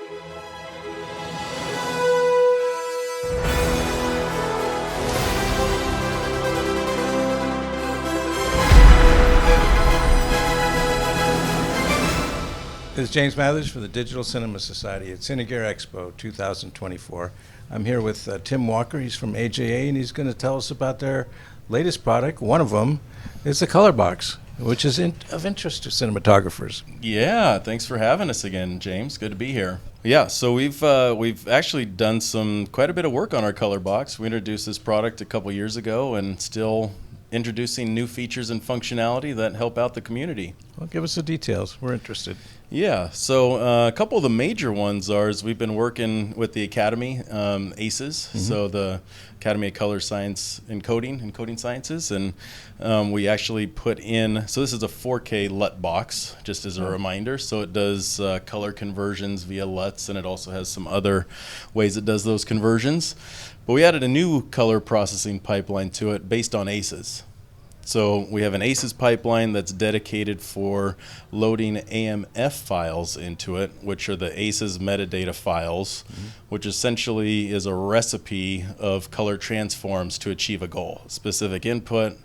This is James Mathers for the Digital Cinema Society at Cine Gear Expo 2024. I'm here with Tim Walker. He's from AJA, and he's going to tell us about their latest product. One of them is the ColorBox, which is of interest to cinematographers. Yeah, thanks for having us again, James. Good to be here. Yeah, so we've actually done quite a bit of work on our ColorBox. We introduced this product a couple years ago, and still introducing new features and functionality that help out the community. Well, give us the details. We're interested. Yeah, so a couple of the major ones is we've been working with the Academy, ACES, so the Academy of Color Science and Coding Sciences, and we actually put in, so this is a 4K LUT box, just as a reminder, so it does color conversions via LUTs, and it also has some other ways it does those conversions. But we added a new color processing pipeline to it based on ACES. So we have an ACES pipeline that's dedicated for loading AMF files into it, which are the ACES metadata files, which essentially is a recipe of color transforms to achieve a goal. Specific input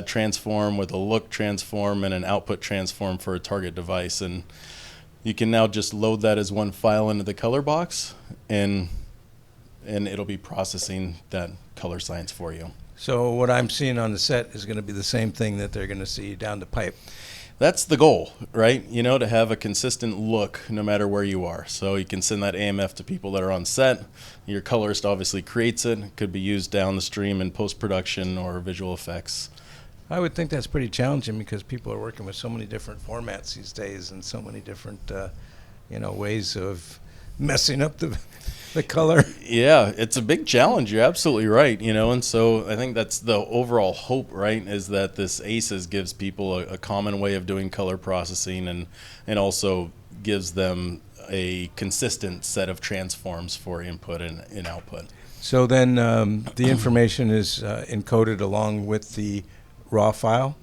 transform with a look transform and an output transform for a target device. And you can now just load that as one file into the ColorBox, and it'll be processing that color science for you. So what I'm seeing on the set is going to be the same thing that they're going to see down the pipe. That's the goal, right? You know, to have a consistent look no matter where you are. So you can send that AMF to people that are on set. Your colorist obviously creates it. It could be used down the stream in post-production or visual effects. I would think that's pretty challenging because people are working with so many different formats these days and so many different, ways of messing up the color. Yeah, it's a big challenge. You're absolutely right. And so I think that's the overall hope, right, is that this ACES gives people a common way of doing color processing and also gives them a consistent set of transforms for input and output. So then the information is encoded along with the raw file,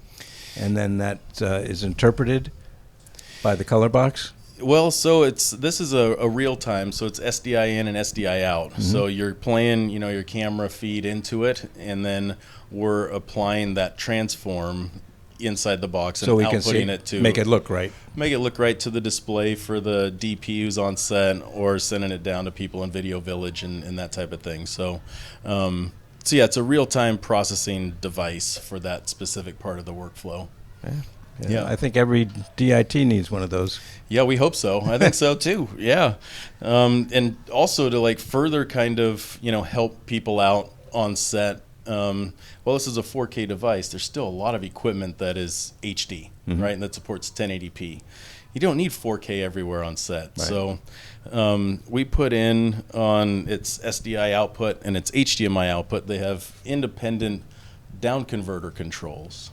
and then that is interpreted by the ColorBox? Well, so this is a real time, so it's SDI in and SDI out. So you're playing, your camera feed into it, and then we're applying that transform inside the box and outputting it to make it look right. Make it look right to the display for the DPUs on set, or sending it down to people in Video Village and that type of thing. So, yeah, it's a real-time processing device for that specific part of the workflow. Yeah, I think every DIT needs one of those. Yeah, we hope so. I think so too. Yeah, and also to further kind of help people out on set. Well, this is a 4K device. There's still a lot of equipment that is HD, right, and that supports 1080p. You don't need 4K everywhere on set. Right. So we put in on its SDI output and its HDMI output. They have independent down converter controls.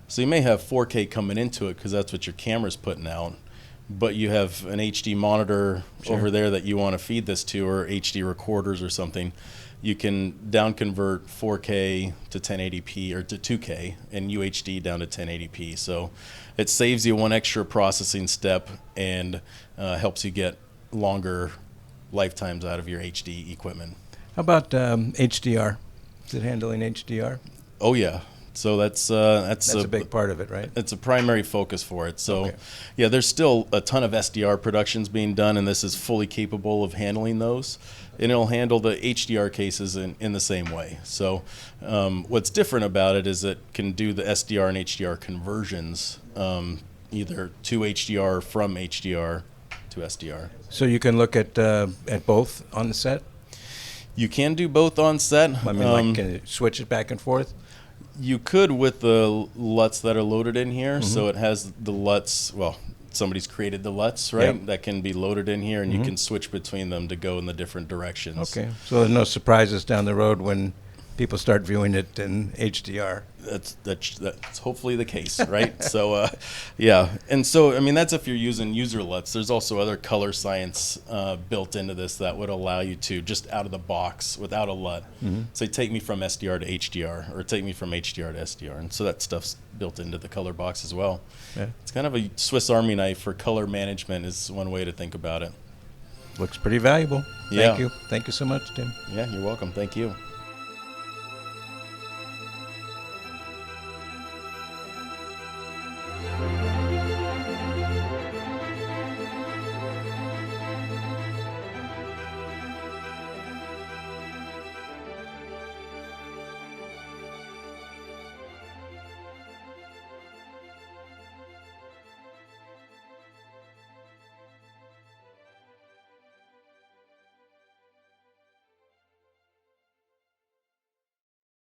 So you may have 4K coming into it because that's what your camera's putting out, but you have an HD monitor over there that you want to feed this to, or HD recorders or something. You can down convert 4K to 1080p or to 2K and UHD down to 1080p. So it saves you one extra processing step and helps you get longer lifetimes out of your HD equipment. How about HDR? Is it handling HDR? Oh, yeah. So that's a big part of it, right? It's a primary focus for it. So, yeah, there's still a ton of SDR productions being done, and this is fully capable of handling those. And it'll handle the HDR cases in the same way. So what's different about it is it can do the SDR and HDR conversions, either to HDR or from HDR to SDR. So you can look at both on the set? You can do both on set. I mean, can you switch it back and forth? You could with the LUTs that are loaded in here. So it has the LUTs, well, somebody's created the LUTs, right? That can be loaded in here, and you can switch between them to go in the different directions. Okay, so there's no surprises down the road when people start viewing it in HDR. That's hopefully the case, right? So, yeah. And so, I mean, that's if you're using user LUTs. There's also other color science built into this that would allow you to, just out of the box, without a LUT, say, take me from SDR to HDR, or take me from HDR to SDR. And so that stuff's built into the ColorBox as well. Yeah. It's kind of a Swiss Army knife for color management is one way to think about it. Looks pretty valuable. Yeah. Thank you. Thank you so much, Tim. Yeah, you're welcome. Thank you.